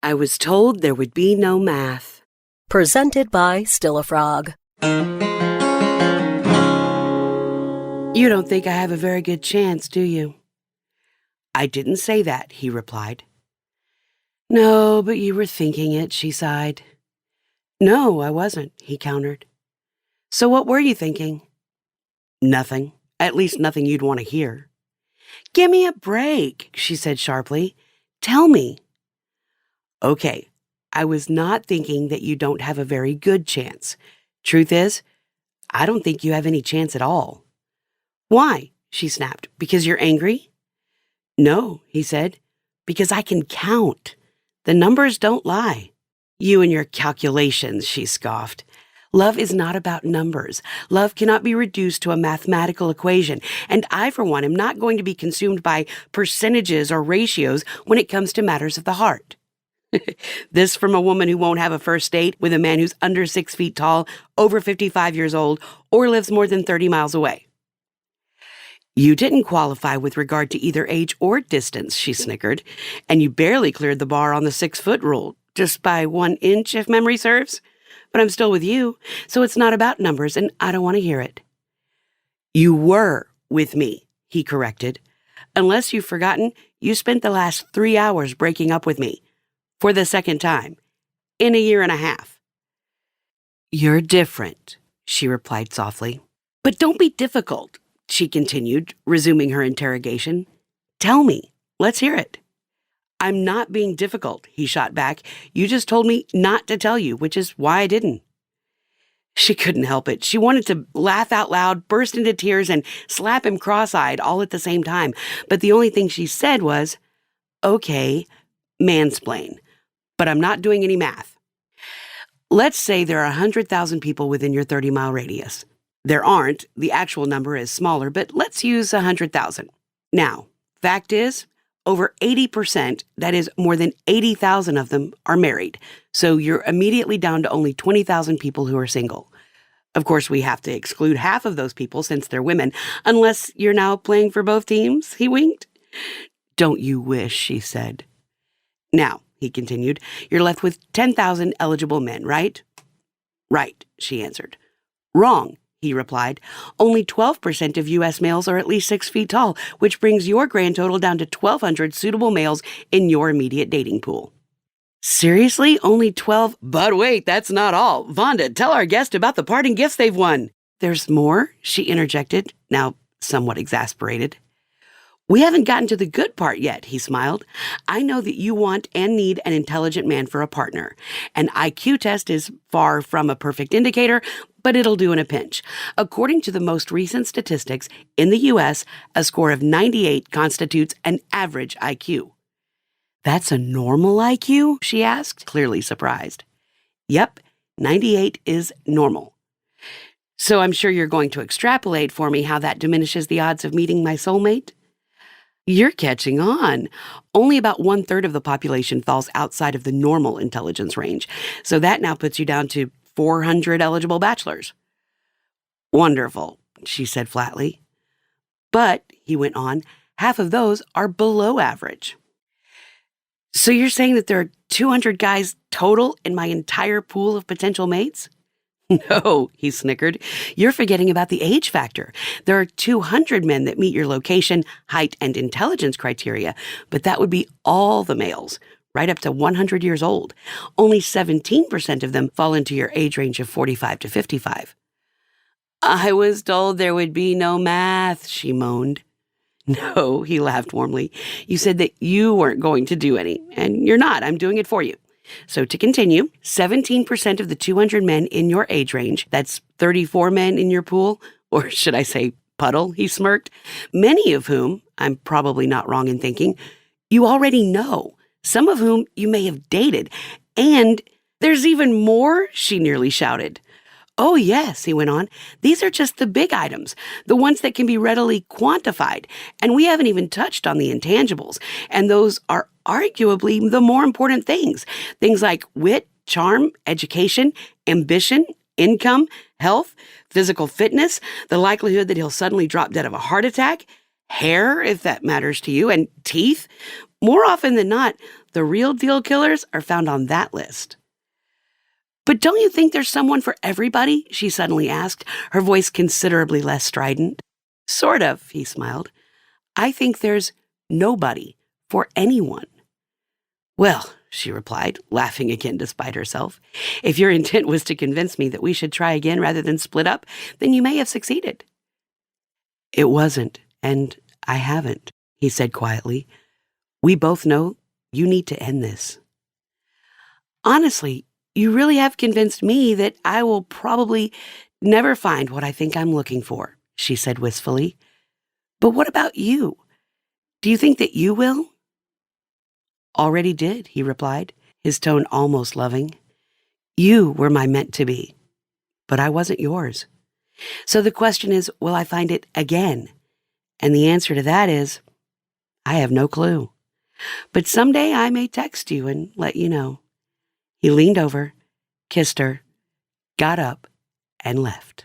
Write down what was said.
I was told there would be no math. Presented by Stillafrog. You don't think I have a very good chance, do you? I didn't say that, he replied. No, but you were thinking it, she sighed. No, I wasn't, he countered. So what were you thinking? Nothing. At least nothing you'd want to hear. Give me a break, she said sharply. Tell me. Okay, I was not thinking that you don't have a very good chance. Truth is, I don't think you have any chance at all. Why? She snapped. Because you're angry? No, he said, because I can count. The numbers don't lie. You and your calculations, she scoffed. Love is not about numbers. Love cannot be reduced to a mathematical equation, and I, for one, am not going to be consumed by percentages or ratios when it comes to matters of the heart. This from a woman who won't have a first date with a man who's under 6 feet tall, over 55 years old, or lives more than 30 miles away. You didn't qualify with regard to either age or distance, she snickered, and you barely cleared the bar on the 6-foot rule, just by 1 inch if memory serves. But I'm still with you, so it's not about numbers, and I don't want to hear it. You were with me, he corrected. Unless you've forgotten, you spent the last 3 hours breaking up with me. For the second time. In a year and a half. You're different, she replied softly. But don't be difficult, she continued, resuming her interrogation. Tell me. Let's hear it. I'm not being difficult, he shot back. You just told me not to tell you, which is why I didn't. She couldn't help it. She wanted to laugh out loud, burst into tears, and slap him cross-eyed all at the same time. But the only thing she said was, okay, mansplain. But I'm not doing any math. Let's say there are 100,000 people within your 30-mile radius. There aren't. The actual number is smaller, but let's use 100,000. Now, fact is, over 80%, that is more than 80,000 of them, are married. So you're immediately down to only 20,000 people who are single. Of course, we have to exclude half of those people since they're women, unless you're now playing for both teams, he winked. Don't you wish, she said. Now, he continued, you're left with 10,000 eligible men, right? Right, she answered. Wrong, he replied. Only 12% of U.S. males are at least 6 feet tall, which brings your grand total down to 1,200 suitable males in your immediate dating pool. Seriously? Only 12? But wait, that's not all. Vonda, tell our guest about the parting gifts they've won. There's more, she interjected, now somewhat exasperated. We haven't gotten to the good part yet, he smiled. I know that you want and need an intelligent man for a partner. An IQ test is far from a perfect indicator, but it'll do in a pinch. According to the most recent statistics, in the U.S., a score of 98 constitutes an average IQ. That's a normal IQ? She asked, clearly surprised. Yep, 98 is normal. So I'm sure you're going to extrapolate for me how that diminishes the odds of meeting my soulmate? You're catching on. Only about 1/3 of the population falls outside of the normal intelligence range, so that now puts you down to 400 eligible bachelors. Wonderful, she said flatly. But, he went on, half of those are below average. So you're saying that there are 200 guys total in my entire pool of potential mates? No, he snickered. You're forgetting about the age factor. There are 200 men that meet your location, height, and intelligence criteria, but that would be all the males, right up to 100 years old. Only 17% of them fall into your age range of 45 to 55. I was told there would be no math, she moaned. No, he laughed warmly. You said that you weren't going to do any, and you're not. I'm doing it for you. So to continue, 17% of the 200 men in your age range, that's 34 men in your pool, or should I say puddle, he smirked, many of whom, I'm probably not wrong in thinking, you already know, some of whom you may have dated, and there's even more, she nearly shouted. Oh, yes, he went on. These are just the big items, the ones that can be readily quantified, and we haven't even touched on the intangibles, and those are arguably the more important things. Things like wit, charm, education, ambition, income, health, physical fitness, the likelihood that he'll suddenly drop dead of a heart attack, hair, if that matters to you, and teeth. More often than not, the real deal killers are found on that list. But don't you think there's someone for everybody? She suddenly asked, her voice considerably less strident. Sort of, he smiled. I think there's nobody for anyone. Well, she replied, laughing again despite herself, if your intent was to convince me that we should try again rather than split up, then you may have succeeded. It wasn't, and I haven't, he said quietly. We both know you need to end this. Honestly, you really have convinced me that I will probably never find what I think I'm looking for, she said wistfully. But what about you? Do you think that you will? Already did, he replied, his tone almost loving. You were my meant to be, but I wasn't yours. So the question is, will I find it again? And the answer to that is, I have no clue. But someday I may text you and let you know. He leaned over, kissed her, got up, and left.